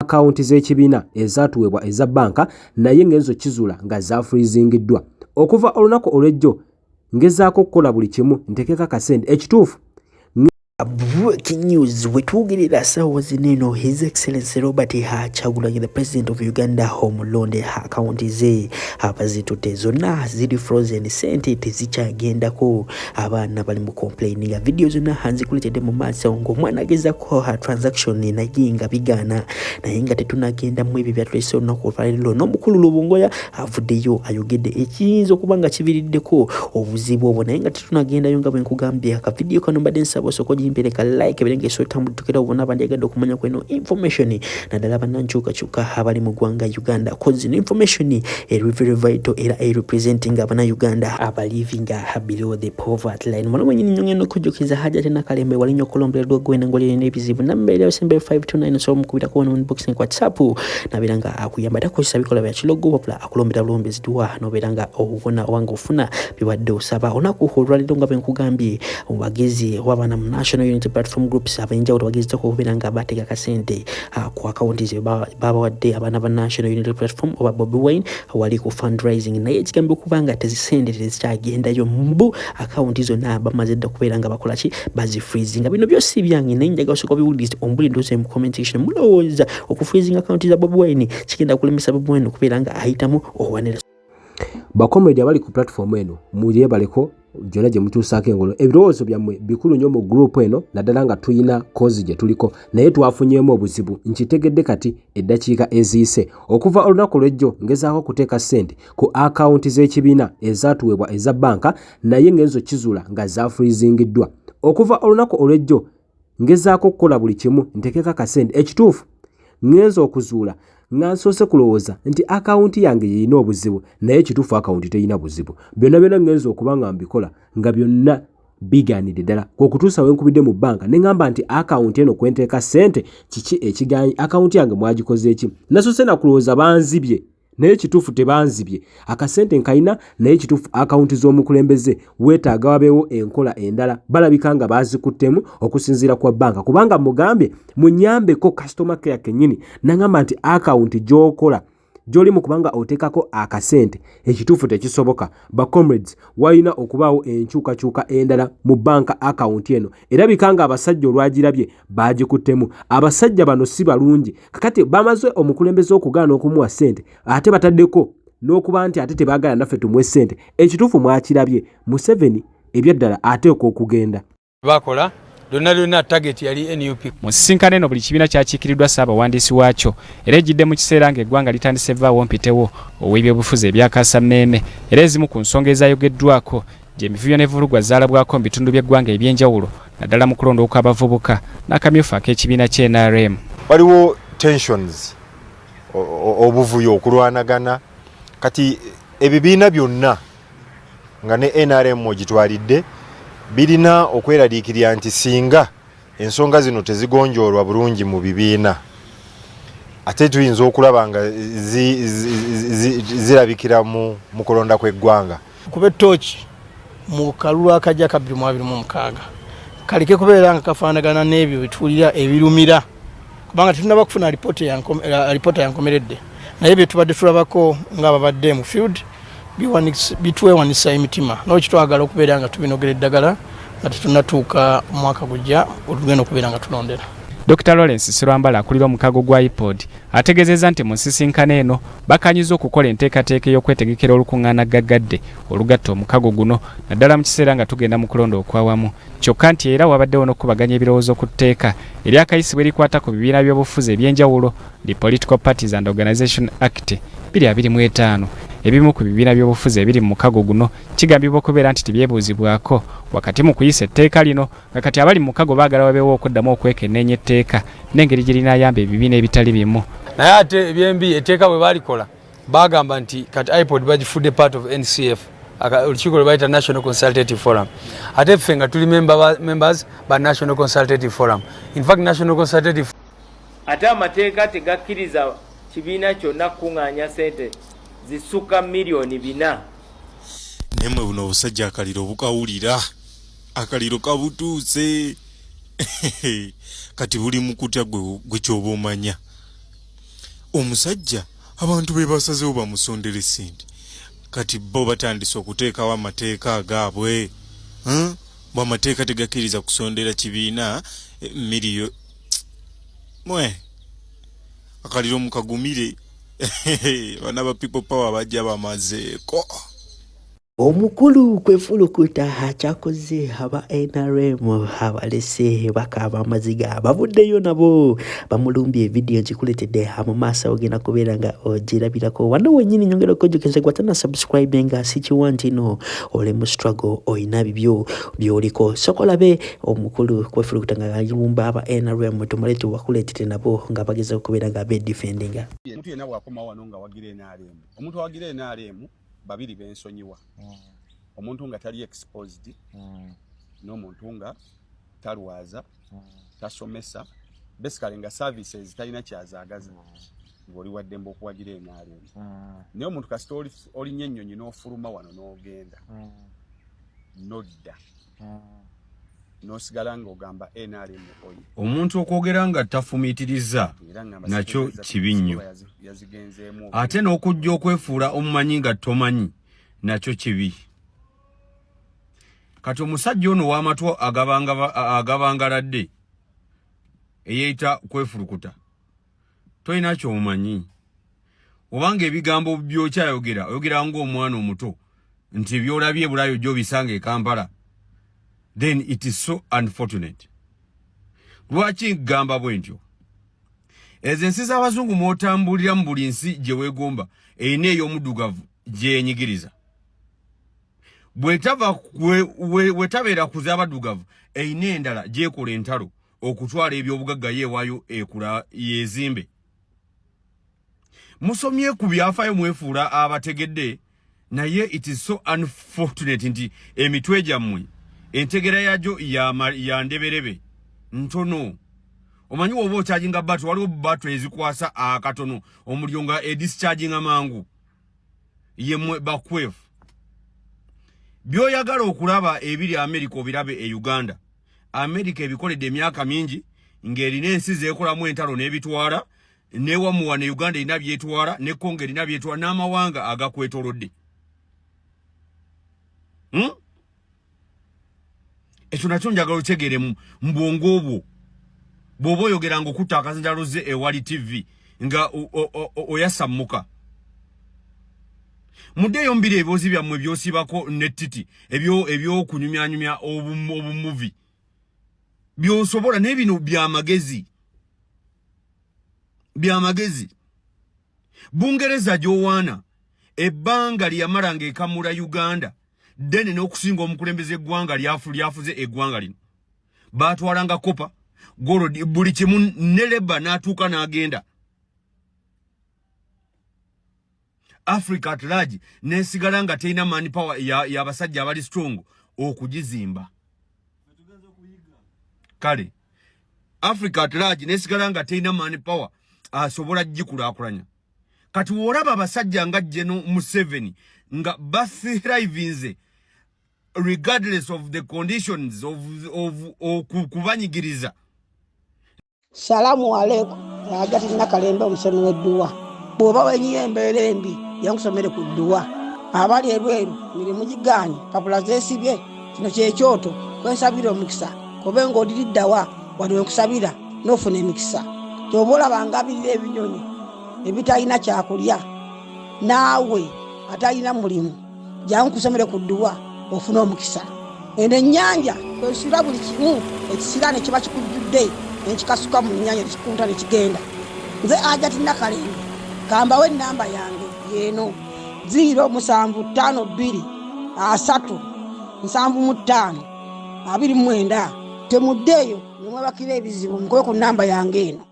akaunti z'ekibiina ezaatuweebwa eza banka naye ng'enzo kizuula nga zaafurizingiddwa. Okuva olunaku olw'ejjo ngezaako okukola buli kimu nteekeko akasente ekituufu. Breaking news, wetugerera sawa zineno His Excellency Robert Kyagulanyi, the President of Uganda, Home Loan account ze abazitutte zonna ziri frozen, sente tezikyagendako. Abaana bali mu complaining, video zonna hanzikuletedde mu maaso ng'omwana agezako transaction naye nga bigaana, naye nga tetunagenda mu ebyo byatulese olunaku olwaleero. N'omukulu Lubungoya avuddeyo ayogedde ekiyinza okuba nga kibiriddeko obuzibu obwo, naye nga tetunagendayo nga bwe nkugambye. Akavidiyo kano mbadde nsaba osoko impeleka like ebirenge sota mutukira ubona bandiagado kumanya kweno information nadala bananchuka abali mu gwanga Uganda, cause information very vital era representing abana Uganda aba living below the poverty line. Mwana mwenye nyongeno kujukiza haja tena kalembe walinyo kolombele gwena ngoli n'ebizibu nambere osembe 529 so mukubita ko unboxing kwa WhatsApp nabiranga akuyamba ko sabikola bya kilogo popula akulombera lombe zidwa noberanga obona wanga ofuna biwadde osaba onako holwaliro nga benkugambye obagezi wabana mu National Unity Platform Groups abenjawulo bagezeko kubeeranga batega kasente ku akaunti ze baba wadde abana ba National Unity Platform oba Bobi Wine wali ku fundraising naye ekigambo kubanga tezisende tezikyagendayo mbu akaunti zonna bamaze dda kubeeranga bakola ki bazifreezing. Bino byose byange naye njaga osoko biwulist ombuli ndoze mu commentation mulowooza okufreezing akaunti za Bobi Wine kigenda kulemesa Bobi Wine kubeeranga ayitamu owanera. Bakomedi abali ku platform eno muje baleko jona je mutusaako engolo ebirowoozo byammwe bikulu nnyo mu group eno naddala nga tuyina kozi gye tuliko naye twafunyeemu obuzibu nkitegedde kati eddakiika eziyise. Okuva olunaku lw'ejjo ngezaako kuteeka ssente ku akaunti z'ekibiina ezaatuweebwa eza banka naye ng'enzo kizuula nga zaafurizingiddwa. Okuva olunaku olw'ejjo ngezaako okukola buli kimu nteekeko akasente ekituufu ngenza okuzuula nga nsoose kulowooza nti akaunti yange yeyina obuzibu naye kituufu akaunti teyina buzibu. Byonna ngenza okuba nga mbikola nga byonna bigaanidde ddala okutuusa we nkubidde mu banka ne ngamba nti akaunti eno kwenteeka ssente kiki ekigaanyi akaunti yange mwagikoze eki. Nasoose nakulowooza banzibye naye kituufu tebanzibye akasente nkayina naye kituufu akaunti z'omukulembeze weetaaga wabeewo enkola endala balabika nga baazikuttemu okusinziira kwa banka kubanga mugambye munyambeko customer care kennyini nangamba nti akaunti gy'okola gy'oli mu kubanga oteekako akasente ekituufu tekisoboka. Ba comrades walina okubaawo enkyukakyuka endala mu banka akaunti eno erabika nga abasajja olwagirabye baagikuttemu. Abasajja bano si balungi kakati bamaze omukulembeze okugaana okumuwa ssente ate bataddeko n'okuba nti ate tebaagala naffe tumuwe ssente ekituufu mwakirabye Museveni ebyaddala ateekwa okugenda bakola Donna target yali NUP. Musisinkano eno buli kibiina kyakiikiriddwa Ssaabawandiisi waakyo era ejjidde mu kiseera ng'eggwanga litandise vaawo mpitewo ow'ebyobufuzi ebyakasa mmeeme era ezimu ku nsonga ezaayogeddwako gy'emivuyo n'evulugwa zaalabwako mu bitundu by'eggwanga eby'enjawulo naddala mu kulondooka abavubuka n'akamyufu ak'ekibiina ky'NRM. Waliwo tensions obuvuyo okulwanagana kati ebibiina byonna nga ne NRM ogitwalidde birina okweraliikirira nti singa ensonga zino tezigonjoolwa bulungi mu bibiina ate tuyinza okulaba nga zirabikira mu kulonda kw'eggwanga. Kuba ettooki mu kalulu akajja ka 2026 kaleke kubeera nga kafaanagana n'ebyo bituulira ebirumira kubanga tetunaba kufuna alipoota yankomeredde naye bye tubadde tulabako ng'ababadde mu field bitwewanisa emitima n'okitwagala okubeera nga tubinogera eddagala nga tetunatuuka omwaka gujja olugenda okubeera nga tulondera. Dr. Lawrence Sirwambala akulira omukago gwa IPOD ategeezezza nti mu nsisinkano eno bakanyiza okukola enteekateeka y'okwetegekera olukuŋŋaana gaggadde olugatta omukago guno naddala mu kiseera nga tugenda mu kulonda okwawamu kyokka nti era wabaddewo n'okubaganya ebirowoozo ku tteeka eryakayisibwa erikwata ku bibiina by'obufuzi eby'enjawulo the Political Parties and Organization Act 2025. Ebimu ku bibiina by'obufuzi ebiri mu mukago guno kigambibwa okubeera nti tebyebuuzibwako wakati mu kuyisa etteeka lino nga kati abali mu mukago baagala wabeewo okuddamu okwekenneenya etteeka n'engeri gye linaayamba ebibiina ebitali bimu. Naye ate ebyembi etteeka bwe baalikola baagamba nti kati IPOD bagifudde part of NCF olukiiko lwe bayita National Consultative Forum ate ffe nga tuli members ba National Consultative Forum. In fact National Consultative ate amateeka tegakkiriza kibiina kyonna kuŋŋaanya ssente zisuka milioni 4. Nemwe buno obusajja akaliro bukawulira akaliro kabutuuse kati buli mukutya gwe kyoba omanya omusajja abantu be basazeewo bamusondere sente kati bo batandise okuteekawo amateeka agaabwe bw'amateeka tegakkiriza kusondera kibiina miliyo mwe akaliro mukagumire bana ba people power bajja bamazeeko. Omukulu kwefulukuta kyakoze aba NRM abalese bakaba amaziga bavuddeyo nabo bamulumbye video nkikuletedde mu maaso ogenda kubeera nga ogirabirako wano wennyini nyongera kujjukiriza gwatana subscribe nga sikiwanti no ole mu struggle oyina bibyo byoliko sokolabe omukulu kwefulukuta nga yumba aba NRM tumale tuwakuletete nabo nga bageza kubeera nga be defendinga omuntu yena bwakoma wano nga wagira NRM omuntu wagira NRM babiri bensonyiwa omuntu nga tali exposed n'omuntu nga talwaza tasomesa basically nga services talina kyazaagaza ng'oli wadde mba okuwagira NRM naye omuntu kasita oli nyennyonyi n'ofuluma wano n'ogenda nodda n'osigala ng'ogamba NRM oyo omuntu okwogera nga tafumiitiriza nakyo kibi nnyo ate n'okujja okwefuula omumanyi nga tomanyi nakyo kibi kati omusajja ono w'amatu agabangaladde eyeeyita kwefulukuta tolina ky'omumanyi obanga ebigambo by'okyayogera oyogera ng'omwana omuto nti by'olabye Bulaaya ojja obisanga e Kampala then it is so unfortunate. Lwaki gamba bwentyo? Ezo ensi z'abazungu mwotambulira mu buli nsi gye weegomba eyina ey'omuddugavu gye yenyigiriza. Bwetabeera ku z'abaddugavu eyina endala gyekola entalo okutwala ebyobugagga yeewaayo ekula yezimbe. Musomye ku byafaayo mwefuula abategedde naye it is so unfortunate nti emitwe gyammwe entegera yajo ya ndeberebe ntono omanyi woba okyajinga battery waliwo battery ezikwasa akatono omulyo nga edischarging amangu yemwe bakwefu byoyagala okulaba ebiri America obirabe e Uganda America ebikoledde emyaka mingi ng'erina ensi zeekolamu entalo n'ebitwala newamuwa ne Uganda erina byetwala ne Congo erina byetwala n'amawanga agakwetolodde ekyo nakyo njagala okyegere mu bwongo obwo bw'oba oyogera ng'okutta akazinjalo ze ewali TV nga oyasammuka muddeyo mbiri ebyozi byammwe byosibako nettiti ebyokunyumyanyumya obumuvi byosobola n'ebino byamagezi Bungereza gy'owaana ebbanga lyamala ng'ekamula Uganda dene n'okusinga omukulembeze eggwanga lyafuze eggwanga lino baatwalanga kopa golodi buli kimu ne leba n'atuuka n'agenda Africa at large nesigala nga teina man power y'abasajja abali strong okugizimba kale Africa at large nesigala nga teina man power asobola gikulaakulanya kati wolaba abasajja nga General Museveni nga bathrivinze regardless of the conditions of kubanyigiriza. Salamu alaikum agati nakalembe omusomi w'edduwa bw'oba wenyiye embeera embi yankusomere ku dduwa abali ebweru mirimu gigaanyi papula zeesibye kino kyekyoto kwensabira omukisa kobe ng'odiriddawa wali wenkusabira n'ofuna emikisa ky'oba olabanga abirira ebinyonyi ebitalina kyakulya naawe atalina mulimu jankusomere ku dduwa ofuna omukisa eno ennyanja kwesira buli kimu ekisira ne kiba kikujjudde nekikasuka mu nnyanja nekikunta nekigenda nze Agati Nakalembe kambawo ennamba yange yeeno 0752375 temuddeeyo nemwebakira ebizibu nkoye ku nnamba yange eno